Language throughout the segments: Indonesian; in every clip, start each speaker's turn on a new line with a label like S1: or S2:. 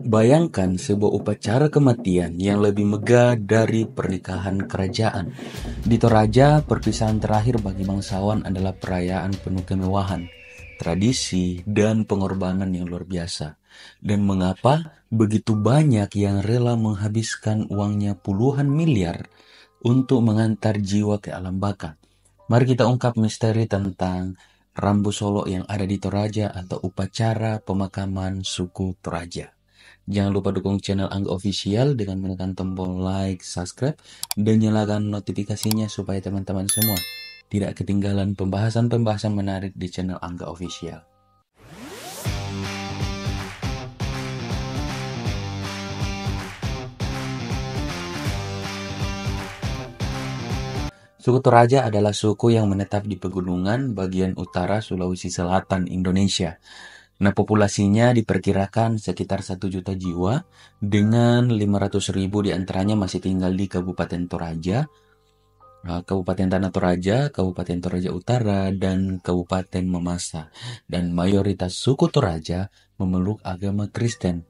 S1: Bayangkan sebuah upacara kematian yang lebih megah dari pernikahan kerajaan. Di Toraja, perpisahan terakhir bagi bangsawan adalah perayaan penuh kemewahan, tradisi, dan pengorbanan yang luar biasa. Dan mengapa begitu banyak yang rela menghabiskan uangnya puluhan miliar untuk mengantar jiwa ke alam baka? Mari kita ungkap misteri tentang Rambu Solo yang ada di Toraja atau upacara pemakaman suku Toraja. Jangan lupa dukung channel Angga Official dengan menekan tombol like, subscribe, dan nyalakan notifikasinya supaya teman-teman semua tidak ketinggalan pembahasan-pembahasan menarik di channel Angga Official. Suku Toraja adalah suku yang menetap di pegunungan bagian utara Sulawesi Selatan, Indonesia. Nah, populasinya diperkirakan sekitar 1 juta jiwa, dengan 500.000 diantaranya masih tinggal di Kabupaten Toraja, Kabupaten Tanah Toraja, Kabupaten Toraja Utara, dan Kabupaten Mamasa. Dan mayoritas suku Toraja memeluk agama Kristen.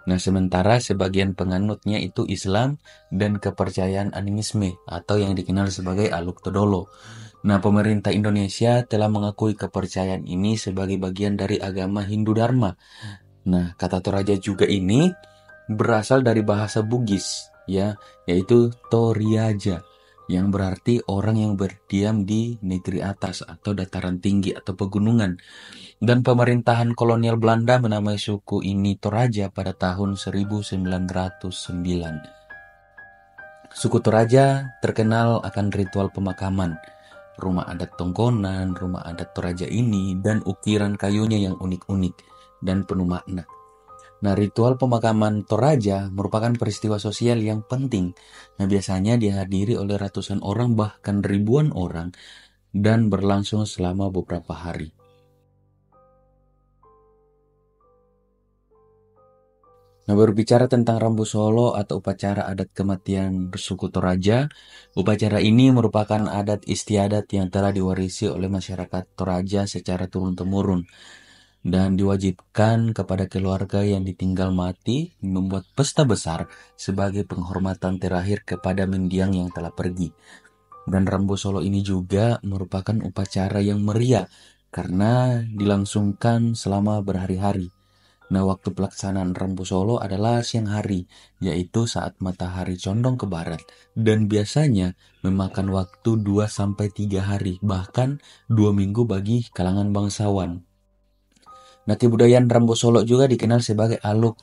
S1: Nah, sementara sebagian penganutnya itu Islam dan kepercayaan animisme atau yang dikenal sebagai Aluk Todolo. Nah, pemerintah Indonesia telah mengakui kepercayaan ini sebagai bagian dari agama Hindu Dharma. Nah, kata Toraja juga ini berasal dari bahasa Bugis, ya, yaitu Toriaja, yang berarti orang yang berdiam di negeri atas atau dataran tinggi atau pegunungan. Dan pemerintahan kolonial Belanda menamai suku ini Toraja pada tahun 1909. Suku Toraja terkenal akan ritual pemakaman, rumah adat Tongkonan, rumah adat Toraja ini, dan ukiran kayunya yang unik-unik dan penuh makna. Nah, ritual pemakaman Toraja merupakan peristiwa sosial yang penting. Nah, biasanya dihadiri oleh ratusan orang bahkan ribuan orang dan berlangsung selama beberapa hari. Nah, berbicara tentang Rambu Solo atau upacara adat kematian suku Toraja, upacara ini merupakan adat istiadat yang telah diwarisi oleh masyarakat Toraja secara turun-temurun dan diwajibkan kepada keluarga yang ditinggal mati membuat pesta besar sebagai penghormatan terakhir kepada mendiang yang telah pergi. Dan Rambu Solo ini juga merupakan upacara yang meriah karena dilangsungkan selama berhari-hari. Nah, waktu pelaksanaan Rambu Solo adalah siang hari, yaitu saat matahari condong ke barat, dan biasanya memakan waktu 2-3 hari, bahkan 2 minggu bagi kalangan bangsawan. Nah, kebudayaan Rambu Solo juga dikenal sebagai Aluk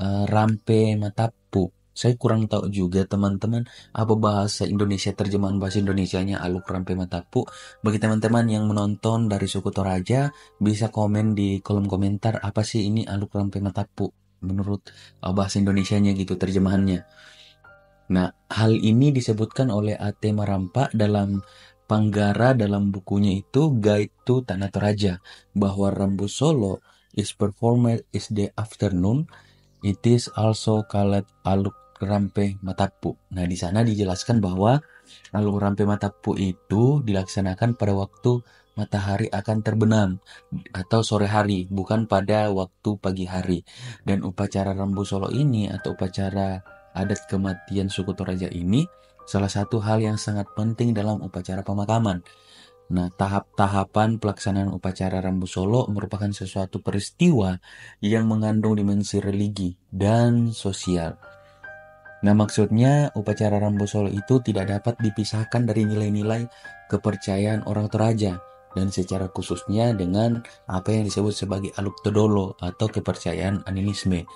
S1: Rampe Matapu. Saya kurang tahu juga teman-teman apa bahasa Indonesia, terjemahan bahasa Indonesianya Aluk Rampe Matapu. Bagi teman-teman yang menonton dari suku Toraja, bisa komen di kolom komentar apa sih ini Aluk Rampe Matapu menurut bahasa Indonesianya gitu terjemahannya. Nah, hal ini disebutkan oleh A.T. Marampa dalam Panggara dalam bukunya itu Guide to Tanah Toraja, bahwa Rambu Solo is performed is the afternoon. It is also called Aluk Rampe Matapu. Nah, di sana dijelaskan bahwa Aluk Rampe Matapu itu dilaksanakan pada waktu matahari akan terbenam atau sore hari, bukan pada waktu pagi hari. Dan upacara Rambu Solo ini atau upacara adat kematian suku Toraja ini salah satu hal yang sangat penting dalam upacara pemakaman. Nah, tahap-tahapan pelaksanaan upacara Rambu Solo merupakan sesuatu peristiwa yang mengandung dimensi religi dan sosial. Nah, maksudnya upacara Rambu Solo itu tidak dapat dipisahkan dari nilai-nilai kepercayaan orang Toraja, dan secara khususnya dengan apa yang disebut sebagai Aluk Todolo atau kepercayaan animisme.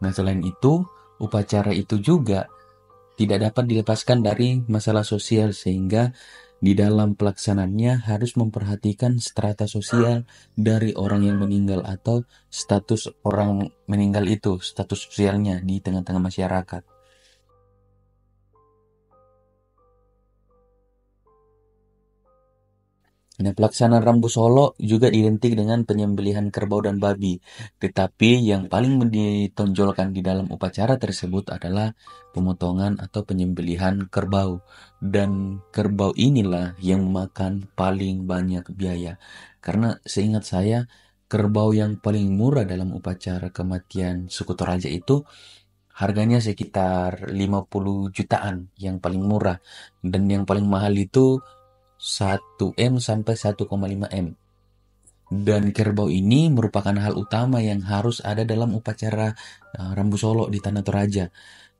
S1: Nah, selain itu, upacara itu juga tidak dapat dilepaskan dari masalah sosial, sehingga di dalam pelaksanaannya harus memperhatikan strata sosial dari orang yang meninggal atau status orang meninggal itu, status sosialnya di tengah-tengah masyarakat. Nah, pelaksanaan Rambu Solo juga identik dengan penyembelihan kerbau dan babi. Tetapi yang paling ditonjolkan di dalam upacara tersebut adalah pemotongan atau penyembelihan kerbau. Dan kerbau inilah yang memakan paling banyak biaya. Karena seingat saya, kerbau yang paling murah dalam upacara kematian suku Toraja itu harganya sekitar 50 jutaan yang paling murah. Dan yang paling mahal itu 1 M sampai 1,5 M. Dan kerbau ini merupakan hal utama yang harus ada dalam upacara Rambu Solo di Tanah Toraja.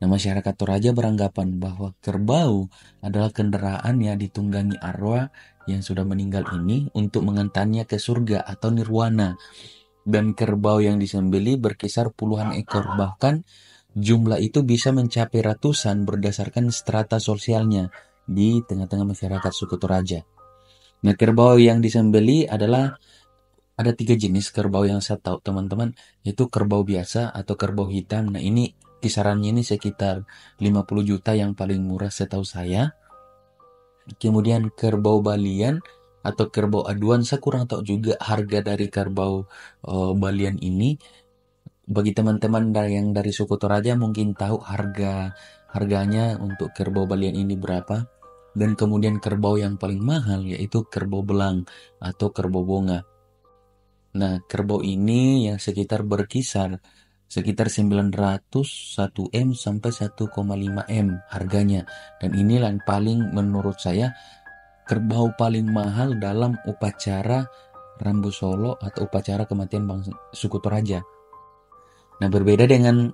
S1: Nah, masyarakat Toraja beranggapan bahwa kerbau adalah kendaraan yang ditunggangi arwah yang sudah meninggal ini untuk mengantarnya ke surga atau nirwana. Dan kerbau yang disembeli berkisar puluhan ekor, bahkan jumlah itu bisa mencapai ratusan berdasarkan strata sosialnya di tengah-tengah masyarakat suku Toraja. Nah, kerbau yang disembeli ada 3 jenis kerbau yang saya tahu, teman-teman, yaitu kerbau biasa atau kerbau hitam. Nah, ini kisarannya ini sekitar 50 juta yang paling murah setahu saya. Kemudian kerbau balian atau kerbau aduan, saya kurang tahu juga harga dari kerbau balian ini. Bagi teman-teman yang dari suku Toraja mungkin tahu harganya untuk kerbau balian ini berapa. Dan kemudian kerbau yang paling mahal yaitu kerbau belang atau kerbau bonga. Nah, kerbau ini yang berkisar sekitar 901 M sampai 1,5 M harganya. Dan inilah yang paling, menurut saya, kerbau paling mahal dalam upacara Rambu Solo atau upacara kematian suku Toraja. Nah, berbeda dengan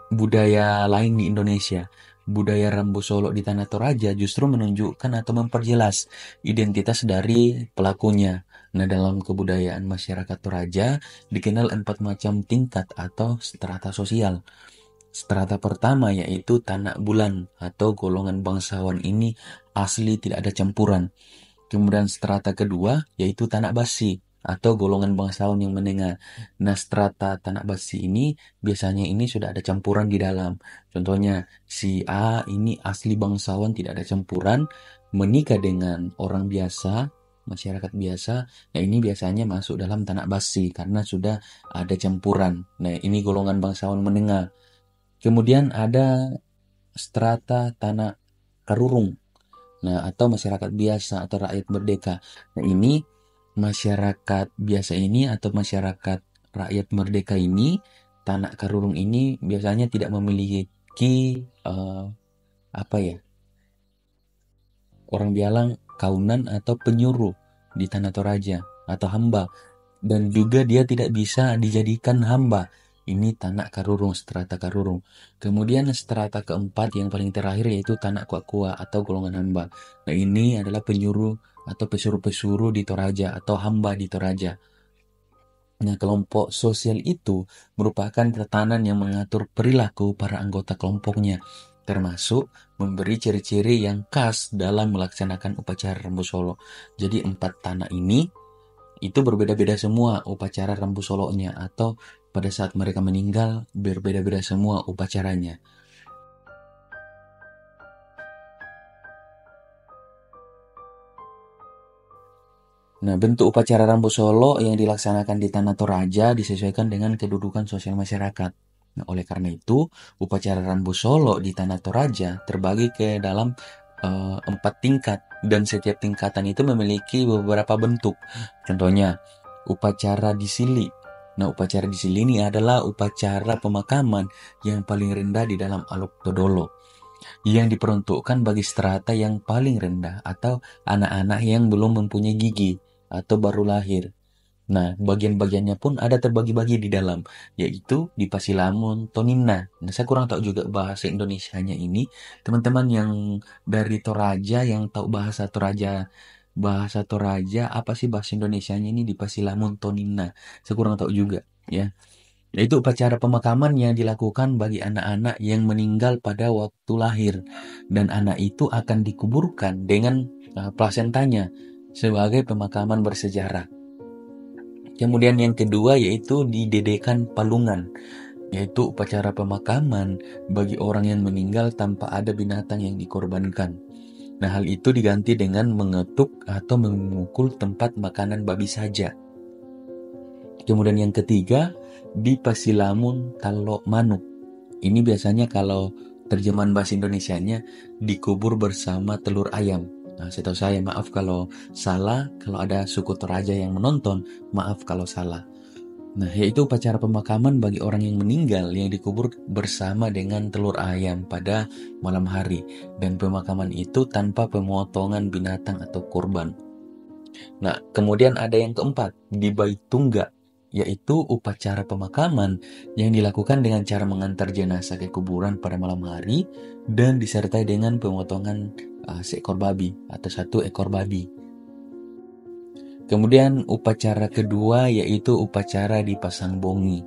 S1: budaya lain di Indonesia, budaya Rambu Solo di Tanah Toraja justru menunjukkan atau memperjelas identitas dari pelakunya. Nah, dalam kebudayaan masyarakat Toraja dikenal 4 macam tingkat atau strata sosial. Strata pertama yaitu Tanak Bulan atau golongan bangsawan ini asli tidak ada campuran. Kemudian strata kedua yaitu Tanak Basi atau golongan bangsawan yang menengah. Nah, strata Tanak Basi ini biasanya ini sudah ada campuran di dalam. Contohnya si A ini asli bangsawan tidak ada campuran, menikah dengan orang biasa, masyarakat biasa. Nah, ini biasanya masuk dalam Tanak Basi karena sudah ada campuran. Nah, ini golongan bangsawan menengah. Kemudian ada strata Tanak Karurung. Nah, atau masyarakat biasa atau rakyat merdeka. Nah, ini masyarakat biasa ini atau masyarakat rakyat merdeka ini, Tanak Karurung ini biasanya tidak memiliki apa ya? Orang bilang kaunan atau penyuruh di Tanah Toraja atau hamba. Dan juga dia tidak bisa dijadikan hamba. Ini Tanak Karurung, strata Karurung. Kemudian strata keempat yang paling terakhir yaitu Tanak Kuakua atau golongan hamba. Nah, ini adalah penyuruh atau pesuruh-pesuruh di Toraja atau hamba di Toraja. Nah, kelompok sosial itu merupakan tatanan yang mengatur perilaku para anggota kelompoknya, termasuk memberi ciri-ciri yang khas dalam melaksanakan upacara Rambu Solo. Jadi 4 tanah ini itu berbeda-beda semua upacara Rambu Solonya, atau pada saat mereka meninggal berbeda-beda semua upacaranya. Nah, bentuk upacara Rambu Solo yang dilaksanakan di Tanah Toraja disesuaikan dengan kedudukan sosial masyarakat. Nah, oleh karena itu, upacara Rambu Solo di Tanah Toraja terbagi ke dalam 4 tingkat, dan setiap tingkatan itu memiliki beberapa bentuk. Contohnya, upacara disili. Nah, upacara disili ini adalah upacara pemakaman yang paling rendah di dalam Aluk Todolo, yang diperuntukkan bagi strata yang paling rendah atau anak-anak yang belum mempunyai gigi atau baru lahir. Nah, bagian-bagiannya pun ada terbagi-bagi di dalam, yaitu di Pasilamun, Tonina. Nah, saya kurang tahu juga bahasa Indonesianya ini. Teman-teman yang dari Toraja, yang tahu bahasa Toraja, apa sih bahasa Indonesianya ini di Pasilamun, Tonina? Saya kurang tahu juga, ya. Yaitu upacara pemakaman yang dilakukan bagi anak-anak yang meninggal pada waktu lahir. Dan anak itu akan dikuburkan dengan plasentanya sebagai pemakaman bersejarah. Kemudian yang kedua yaitu didedekan palungan, yaitu upacara pemakaman bagi orang yang meninggal tanpa ada binatang yang dikorbankan. Nah, hal itu diganti dengan mengetuk atau memukul tempat makanan babi saja. Kemudian yang ketiga, di Pasilamun Talok Manuk. Ini biasanya kalau terjemahan bahasa Indonesianya dikubur bersama telur ayam. Nah, setahu saya, maaf kalau salah, kalau ada suku Toraja yang menonton, maaf kalau salah. Nah, yaitu upacara pemakaman bagi orang yang meninggal yang dikubur bersama dengan telur ayam pada malam hari. Dan pemakaman itu tanpa pemotongan binatang atau kurban. Nah, kemudian ada yang keempat, di Bait Tungga, yaitu upacara pemakaman yang dilakukan dengan cara mengantar jenazah ke kuburan pada malam hari dan disertai dengan pemotongan seekor babi atau satu ekor babi. Kemudian upacara kedua yaitu upacara dipasang bongi.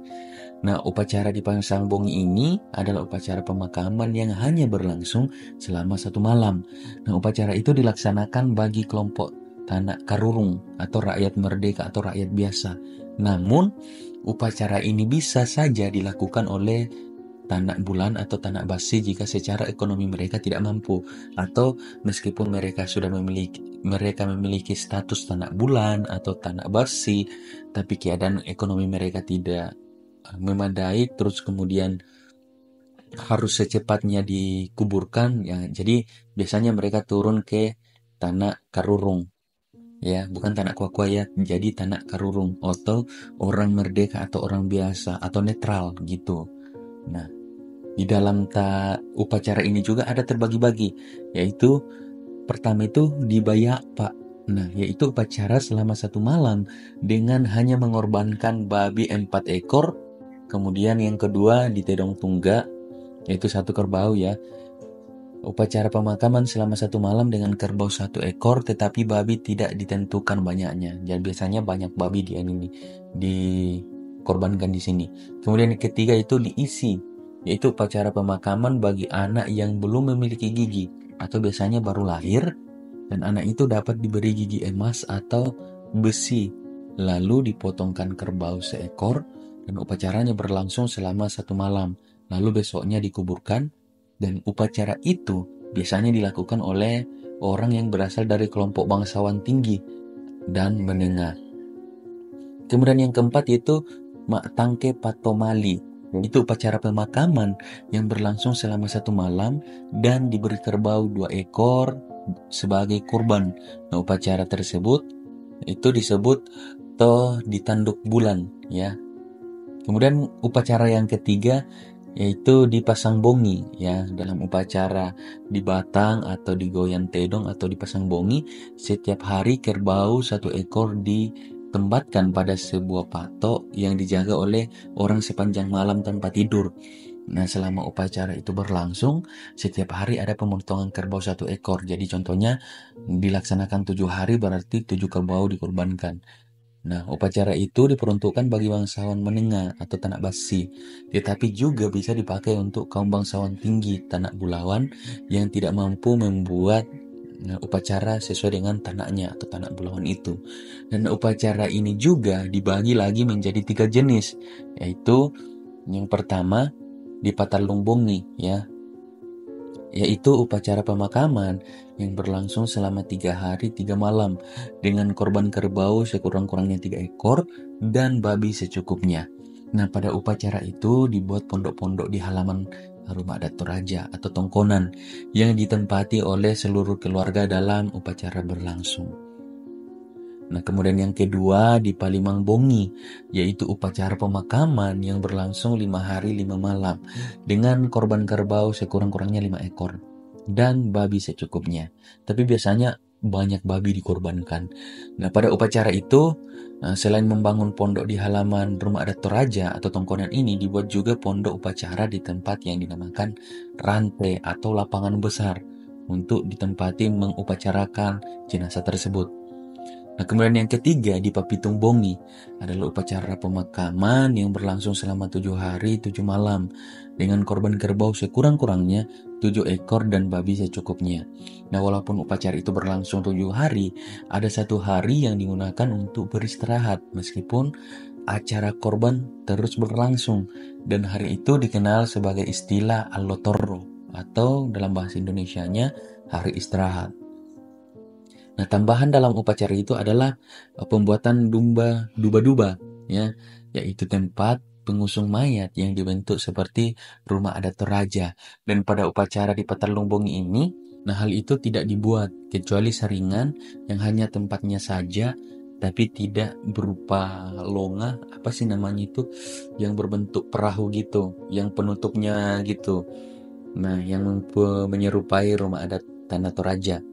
S1: Nah, upacara dipasang bongi ini adalah upacara pemakaman yang hanya berlangsung selama 1 malam. Nah, upacara itu dilaksanakan bagi kelompok Tanak Karurung atau rakyat merdeka atau rakyat biasa. Namun, upacara ini bisa saja dilakukan oleh Tanak Bulan atau Tanak Basi jika secara ekonomi mereka tidak mampu, atau meskipun mereka memiliki status Tanak Bulan atau Tanak Basi, tapi keadaan ekonomi mereka tidak memadai, terus kemudian harus secepatnya dikuburkan ya. Jadi biasanya mereka turun ke Tanak Karurung ya, bukan Tanak Kuakua ya. Jadi Tanak Karurung atau orang merdeka atau orang biasa atau netral gitu. Nah, di dalam upacara ini juga ada terbagi-bagi, yaitu pertama itu dibayak Pak. Nah, yaitu upacara selama 1 malam dengan hanya mengorbankan babi 4 ekor. Kemudian yang kedua di Tedong Tungga, yaitu 1 kerbau ya. Upacara pemakaman selama 1 malam dengan kerbau 1 ekor, tetapi babi tidak ditentukan banyaknya. Jadi biasanya banyak babi dikorbankan di sini. Kemudian yang ketiga itu diisi, yaitu upacara pemakaman bagi anak yang belum memiliki gigi atau biasanya baru lahir, dan anak itu dapat diberi gigi emas atau besi. Lalu dipotongkan kerbau 1 ekor dan upacaranya berlangsung selama 1 malam. Lalu besoknya dikuburkan. Dan upacara itu biasanya dilakukan oleh orang yang berasal dari kelompok bangsawan tinggi dan menengah. Kemudian yang keempat itu Mak Tangke Patomali. Itu upacara pemakaman yang berlangsung selama 1 malam dan diberi kerbau 2 ekor sebagai kurban. Nah, upacara tersebut itu disebut toh ditanduk bulan ya. Kemudian upacara yang ketiga yaitu dipasang bongi ya. Dalam upacara di Batang atau di Goyan Tedong atau dipasang bongi, setiap hari kerbau 1 ekor ditempatkan pada sebuah patok yang dijaga oleh orang sepanjang malam tanpa tidur. Nah, selama upacara itu berlangsung, setiap hari ada pemotongan kerbau 1 ekor. Jadi contohnya dilaksanakan 7 hari, berarti 7 kerbau dikorbankan. Nah, upacara itu diperuntukkan bagi bangsawan menengah atau Tanak Basi, tetapi juga bisa dipakai untuk kaum bangsawan tinggi Tanak Bulawan yang tidak mampu membuat upacara sesuai dengan tanaknya atau Tanak Bulawan itu. Dan upacara ini juga dibagi lagi menjadi 3 jenis, yaitu yang pertama di Patalung Bongi ya, yaitu upacara pemakaman yang berlangsung selama 3 hari 3 malam dengan korban kerbau sekurang-kurangnya 3 ekor dan babi secukupnya. Nah, pada upacara itu dibuat pondok-pondok di halaman rumah adat Toraja atau tongkonan yang ditempati oleh seluruh keluarga dalam upacara berlangsung. Nah, kemudian yang kedua di Palimang Bongi, yaitu upacara pemakaman yang berlangsung 5 hari 5 malam dengan korban kerbau sekurang-kurangnya 5 ekor dan babi secukupnya. Tapi biasanya banyak babi dikorbankan. Nah, pada upacara itu selain membangun pondok di halaman rumah adat Toraja atau tongkonan ini, dibuat juga pondok upacara di tempat yang dinamakan rantai atau lapangan besar untuk ditempati mengupacarakan jenazah tersebut. Nah, kemudian yang ketiga di Papitung Bongi adalah upacara pemakaman yang berlangsung selama 7 hari 7 malam dengan korban kerbau sekurang-kurangnya 7 ekor dan babi secukupnya. Nah, walaupun upacara itu berlangsung 7 hari, ada 1 hari yang digunakan untuk beristirahat meskipun acara korban terus berlangsung, dan hari itu dikenal sebagai istilah Allotorro atau dalam bahasa Indonesianya hari istirahat. Nah, tambahan dalam upacara itu adalah pembuatan duba-duba ya, yaitu tempat pengusung mayat yang dibentuk seperti rumah adat Toraja. Dan pada upacara di Patalung Bongi ini, nah hal itu tidak dibuat kecuali saringan yang hanya tempatnya saja tapi tidak berupa longa, apa sih namanya itu, yang berbentuk perahu gitu, yang penutupnya gitu. Nah, yang menyerupai rumah adat Tanah Toraja.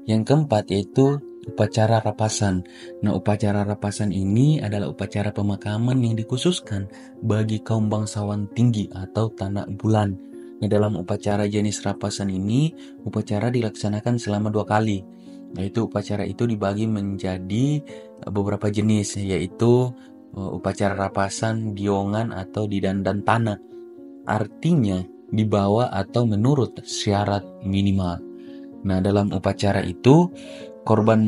S1: Yang keempat yaitu upacara rapasan. Nah, upacara rapasan ini adalah upacara pemakaman yang dikhususkan bagi kaum bangsawan tinggi atau tanah bulan. Nah, dalam upacara jenis rapasan ini, upacara dilaksanakan selama 2 kali. Yaitu upacara itu dibagi menjadi beberapa jenis, yaitu upacara rapasan, diongan, atau didandan tanah. Artinya, dibawa atau menurut syarat minimal. Nah, dalam upacara itu, korban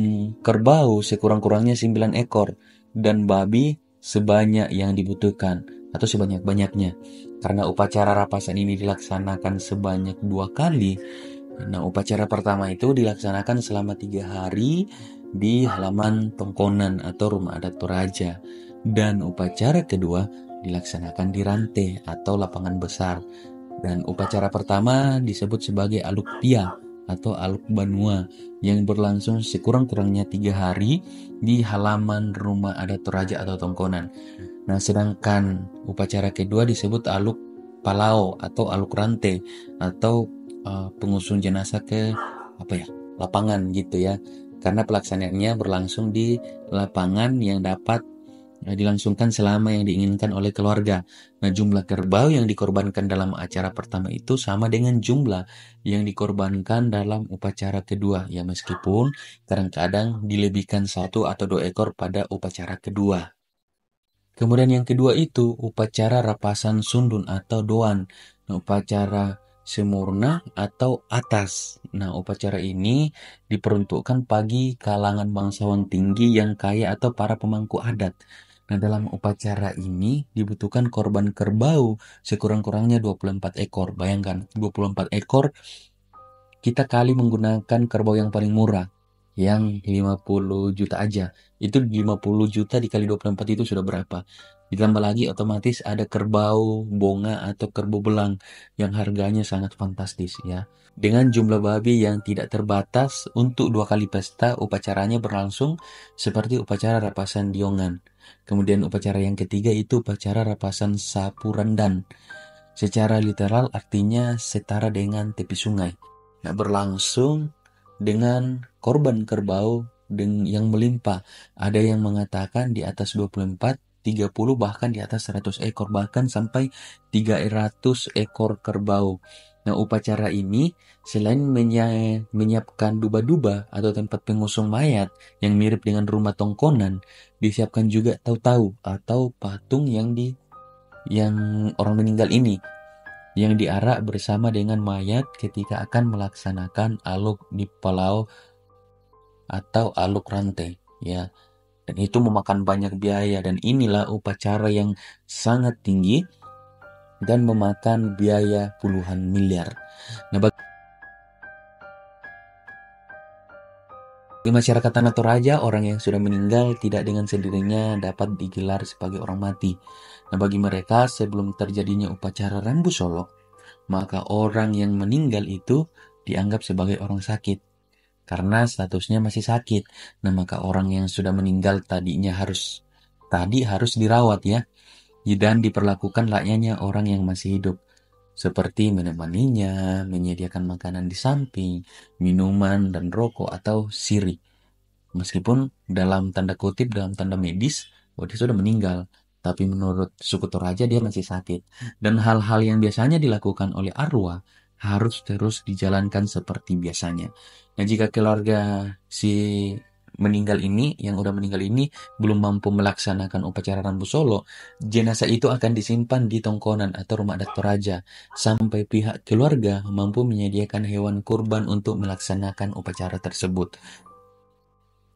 S1: kerbau sekurang-kurangnya 9 ekor dan babi sebanyak yang dibutuhkan atau sebanyak-banyaknya. Karena upacara rapasan ini dilaksanakan sebanyak 2 kali. Nah, upacara pertama itu dilaksanakan selama 3 hari di halaman Tongkonan atau rumah adat Toraja. Dan upacara kedua dilaksanakan di Rante atau lapangan besar. Dan upacara pertama disebut sebagai Aluk Pia atau Aluk Banua yang berlangsung sekurang-kurangnya 3 hari di halaman rumah adat Toraja atau Tongkonan. Nah, sedangkan upacara kedua disebut Aluk Palao atau Aluk Rante atau pengusung jenazah ke lapangan gitu ya. Karena pelaksanaannya berlangsung di lapangan yang dapat dilangsungkan selama yang diinginkan oleh keluarga. Nah, jumlah kerbau yang dikorbankan dalam acara pertama itu sama dengan jumlah yang dikorbankan dalam upacara kedua. Ya, meskipun kadang-kadang dilebihkan 1 atau 2 ekor pada upacara kedua. Kemudian yang kedua itu upacara rapasan sundun atau doan. Nah, upacara semurna atau atas. Nah, upacara ini diperuntukkan bagi kalangan bangsawan tinggi yang kaya atau para pemangku adat. Nah, dalam upacara ini dibutuhkan korban kerbau sekurang-kurangnya 24 ekor. Bayangkan, 24 ekor kita kali menggunakan kerbau yang paling murah, yang 50 juta aja. Itu 50 juta dikali 24 itu sudah berapa? Ditambah lagi otomatis ada kerbau bonga atau kerbau belang yang harganya sangat fantastis ya. Dengan jumlah babi yang tidak terbatas untuk 2 kali pesta, upacaranya berlangsung seperti upacara rapasan diongan. Kemudian upacara yang ketiga itu upacara rapasan sapu rendan. Secara literal artinya setara dengan tepi sungai. Nah, berlangsung dengan korban kerbau yang melimpah. Ada yang mengatakan di atas 24, 30, bahkan di atas 100 ekor, bahkan sampai 300 ekor kerbau. Nah, upacara ini selain menyiapkan duba-duba atau tempat pengusung mayat yang mirip dengan rumah tongkonan, disiapkan juga tahu-tahu atau patung yang orang meninggal ini yang diarak bersama dengan mayat ketika akan melaksanakan aluk di Palau atau aluk rante ya. Dan itu memakan banyak biaya dan inilah upacara yang sangat tinggi dan memakan biaya puluhan miliar. Nah, bagi masyarakat Tanah Toraja, orang yang sudah meninggal tidak dengan sendirinya dapat digelar sebagai orang mati. Nah, bagi mereka sebelum terjadinya upacara Rambu Solo, maka orang yang meninggal itu dianggap sebagai orang sakit karena statusnya masih sakit. Nah, maka orang yang sudah meninggal harus dirawat ya, dan diperlakukan layaknya orang yang masih hidup, seperti menemaninya, menyediakan makanan di samping, minuman dan rokok atau siri. Meskipun dalam tanda kutip, dalam tanda medis, dia sudah meninggal, tapi menurut suku Toraja dia masih sakit. Dan hal-hal yang biasanya dilakukan oleh arwah harus terus dijalankan seperti biasanya. Nah, jika keluarga yang udah meninggal ini belum mampu melaksanakan upacara Rambu Solo, jenazah itu akan disimpan di Tongkonan atau rumah adat Toraja sampai pihak keluarga mampu menyediakan hewan kurban untuk melaksanakan upacara tersebut.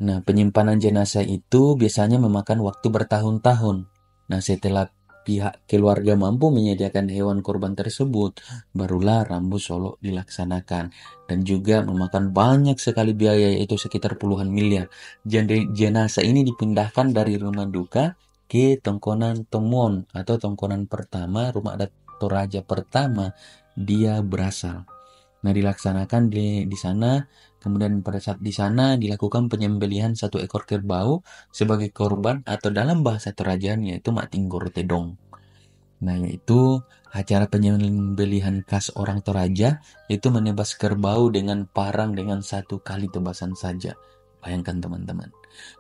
S1: Nah, penyimpanan jenazah itu biasanya memakan waktu bertahun-tahun. Nah, setelah pihak keluarga mampu menyediakan hewan kurban tersebut, barulah Rambu Solo dilaksanakan. Dan juga memakan banyak sekali biaya, yaitu sekitar puluhan miliar. Jenazah ini dipindahkan dari rumah duka ke Tongkonan Tomon atau Tongkonan pertama, rumah adat Toraja pertama dia berasal. Nah, dilaksanakan di sana, kemudian pada saat di sana dilakukan penyembelihan satu ekor kerbau sebagai korban atau dalam bahasa Toraja yaitu Matinggoro Tedong. Nah, yaitu acara penyembelihan khas orang Toraja itu menebas kerbau dengan parang dengan satu kali tebasan saja. Bayangkan teman-teman.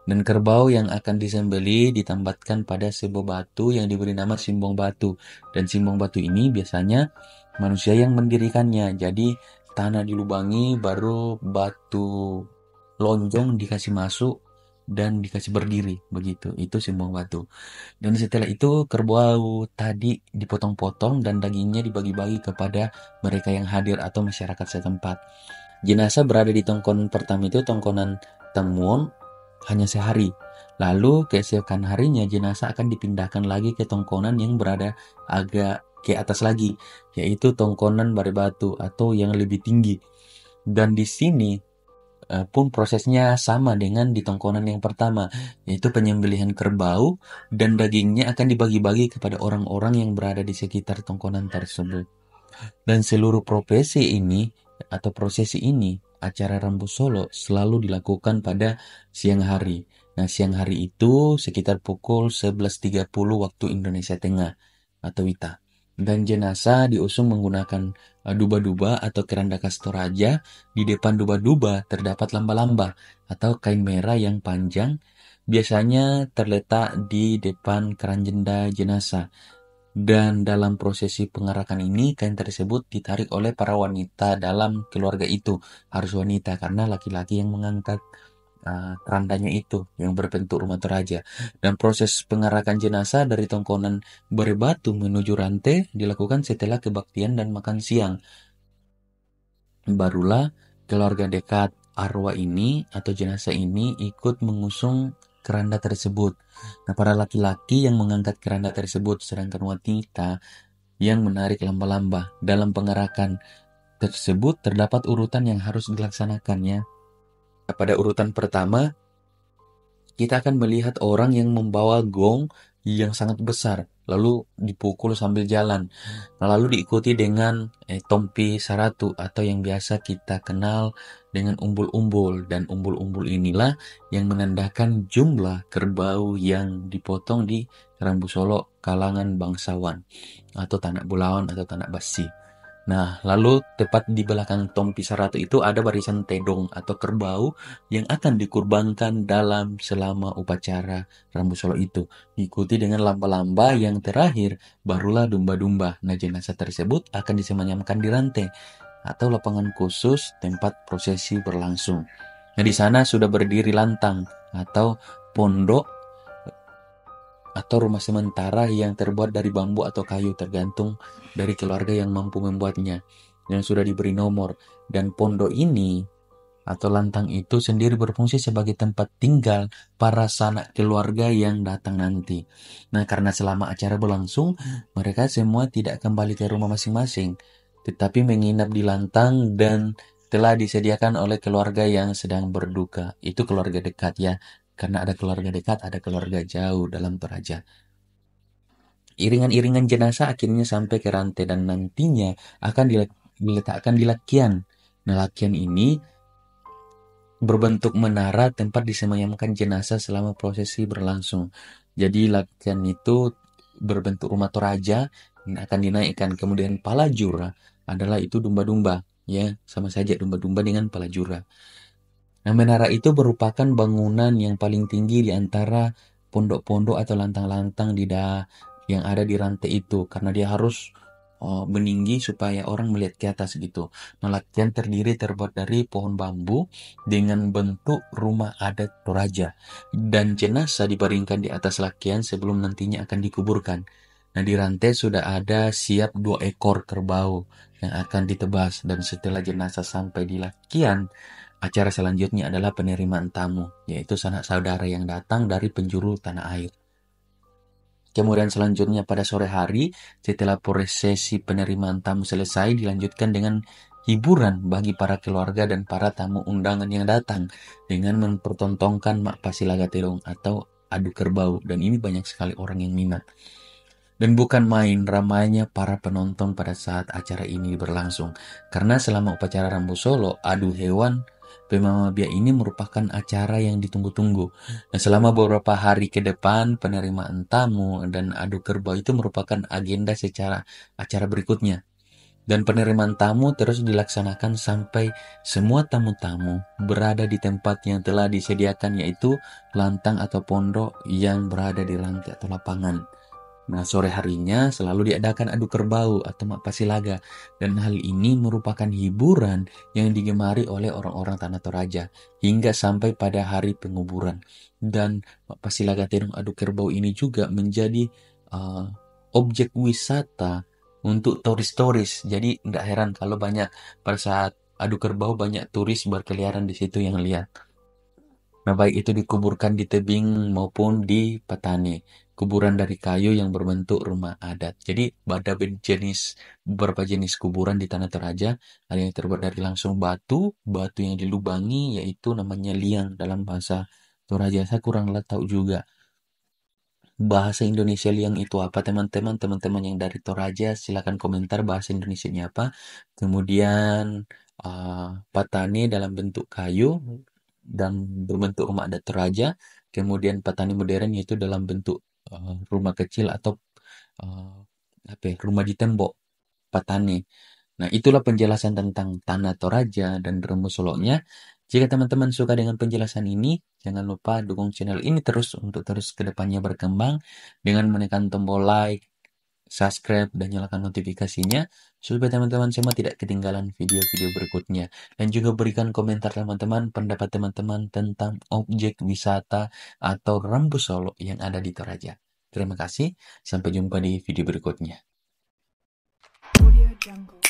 S1: Dan kerbau yang akan disembeli ditambatkan pada sebuah batu yang diberi nama Simbong Batu. Dan Simbong Batu ini biasanya manusia yang mendirikannya. Jadi tanah dilubangi baru batu lonjong dikasih masuk dan dikasih berdiri. Begitu. Itu Simbong Batu. Dan setelah itu kerbau tadi dipotong-potong dan dagingnya dibagi-bagi kepada mereka yang hadir atau masyarakat setempat. Jenazah berada di tongkonan pertama itu tongkonan Temuon hanya sehari. Lalu keesokan harinya jenazah akan dipindahkan lagi ke tongkonan yang berada agak ke atas lagi, yaitu tongkonan Bare Batu atau yang lebih tinggi. Dan di sini pun prosesnya sama dengan di tongkonan yang pertama, yaitu penyembelihan kerbau dan dagingnya akan dibagi-bagi kepada orang-orang yang berada di sekitar tongkonan tersebut. Dan seluruh prosesi ini, acara Rambu Solo selalu dilakukan pada siang hari. Nah, siang hari itu sekitar pukul 11.30 waktu Indonesia Tengah atau WITA. Dan jenazah diusung menggunakan duba-duba atau keranda khas Toraja. Di depan duba-duba terdapat lamba-lamba atau kain merah yang panjang, biasanya terletak di depan keranjenda jenazah. Dan dalam prosesi pengarakan ini, kain tersebut ditarik oleh para wanita dalam keluarga itu. Harus wanita karena laki-laki yang mengangkat kerandanya itu yang berbentuk rumah Toraja. Dan proses pengarakan jenazah dari tongkonan Bare Batu menuju Rante dilakukan setelah kebaktian dan makan siang. Barulah keluarga dekat arwah ini atau jenazah ini ikut mengusung keranda tersebut. Nah, para laki-laki yang mengangkat keranda tersebut, sedangkan wanita yang menarik lamba-lamba. Dalam pengarakan tersebut terdapat urutan yang harus dilaksanakannya. Pada urutan pertama, kita akan melihat orang yang membawa gong yang sangat besar, lalu dipukul sambil jalan. Lalu diikuti dengan tompi saratu atau yang biasa kita kenal dengan umbul-umbul. Dan umbul-umbul inilah yang menandakan jumlah kerbau yang dipotong di Rambu Solo kalangan bangsawan atau Tanak Bulawan atau Tanak Basi. Nah, lalu tepat di belakang tompi saratu itu ada barisan tedong atau kerbau yang akan dikurbankan dalam selama upacara Rambu Solo itu. Diikuti dengan lamba-lamba yang terakhir, barulah domba-domba. Nah, jenazah tersebut akan disemayamkan di rantai atau lapangan khusus tempat prosesi berlangsung. Nah, di sana sudah berdiri lantang atau pondok atau rumah sementara yang terbuat dari bambu atau kayu tergantung dari keluarga yang mampu membuatnya, yang sudah diberi nomor. Dan pondok ini atau lantang itu sendiri berfungsi sebagai tempat tinggal para sanak keluarga yang datang nanti. Nah, karena selama acara berlangsung, mereka semua tidak kembali ke rumah masing-masing, tetapi menginap di lantang dan telah disediakan oleh keluarga yang sedang berduka. Itu keluarga dekat ya, karena ada keluarga dekat, ada keluarga jauh dalam Toraja. Iringan-iringan jenazah akhirnya sampai ke rantai dan nantinya akan diletakkan di lakian. Nah, lakian ini berbentuk menara tempat disemayamkan jenazah selama prosesi berlangsung. Jadi lakian itu berbentuk rumah Toraja yang akan dinaikkan. Kemudian palajura adalah itu domba-domba, ya sama saja domba-domba dengan palajura. Nah, menara itu merupakan bangunan yang paling tinggi di antara pondok-pondok atau lantang-lantang yang ada di rantai itu, karena dia harus meninggi supaya orang melihat ke atas gitu. Nah, lakian terbuat dari pohon bambu dengan bentuk rumah adat Toraja, dan jenazah dibaringkan di atas lakian sebelum nantinya akan dikuburkan. Nah, di rantai sudah ada siap 2 ekor kerbau yang akan ditebas, dan setelah jenazah sampai di lakian, acara selanjutnya adalah penerimaan tamu, yaitu sanak saudara yang datang dari penjuru tanah air. Kemudian selanjutnya pada sore hari, setelah prosesi penerimaan tamu selesai, dilanjutkan dengan hiburan bagi para keluarga dan para tamu undangan yang datang dengan mempertontonkan Mak Pasilaga Terong atau adu kerbau, dan ini banyak sekali orang yang minat. Dan bukan main ramainya para penonton pada saat acara ini berlangsung. Karena selama upacara Rambu Solo, adu hewan Pemama Biak ini merupakan acara yang ditunggu-tunggu. Dan selama beberapa hari ke depan, penerimaan tamu dan adu kerbau itu merupakan agenda secara acara berikutnya. Dan penerimaan tamu terus dilaksanakan sampai semua tamu-tamu berada di tempat yang telah disediakan, yaitu lantang atau pondok yang berada di lantai atau lapangan. Nah, sore harinya selalu diadakan adu kerbau atau mak pasilaga, dan hal ini merupakan hiburan yang digemari oleh orang-orang Tanah Toraja hingga sampai pada hari penguburan. Dan mak pasilaga terung adu kerbau ini juga menjadi uh, objek wisata untuk turis-turis. Jadi tidak heran kalau banyak pada saat adu kerbau banyak turis berkeliaran di situ yang lihat. Nah, baik itu dikuburkan di tebing maupun di petani. Kuburan dari kayu yang berbentuk rumah adat. Jadi, ada beberapa jenis kuburan di Tanah Toraja. Ada yang terbuat dari langsung batu, batu yang dilubangi, yaitu namanya liang dalam bahasa Toraja. Saya kurang tahu juga bahasa Indonesia liang itu apa, teman-teman. Teman-teman yang dari Toraja, silakan komentar bahasa Indonesianya apa. Kemudian, patane dalam bentuk kayu dan berbentuk rumah adat Toraja. Kemudian petani modern yaitu dalam bentuk rumah kecil atau uh, apa ya, rumah di tembok petani. Nah, itulah penjelasan tentang Tanah Toraja dan Remu Soloknya. Jika teman-teman suka dengan penjelasan ini, jangan lupa dukung channel ini terus untuk terus ke depannya berkembang dengan menekan tombol like, subscribe, dan nyalakan notifikasinya supaya teman-teman semua tidak ketinggalan video-video berikutnya. Dan juga berikan komentar teman-teman, pendapat teman-teman tentang objek wisata atau Rambu Solo yang ada di Toraja. Terima kasih, sampai jumpa di video berikutnya.
S2: Audio Jungle.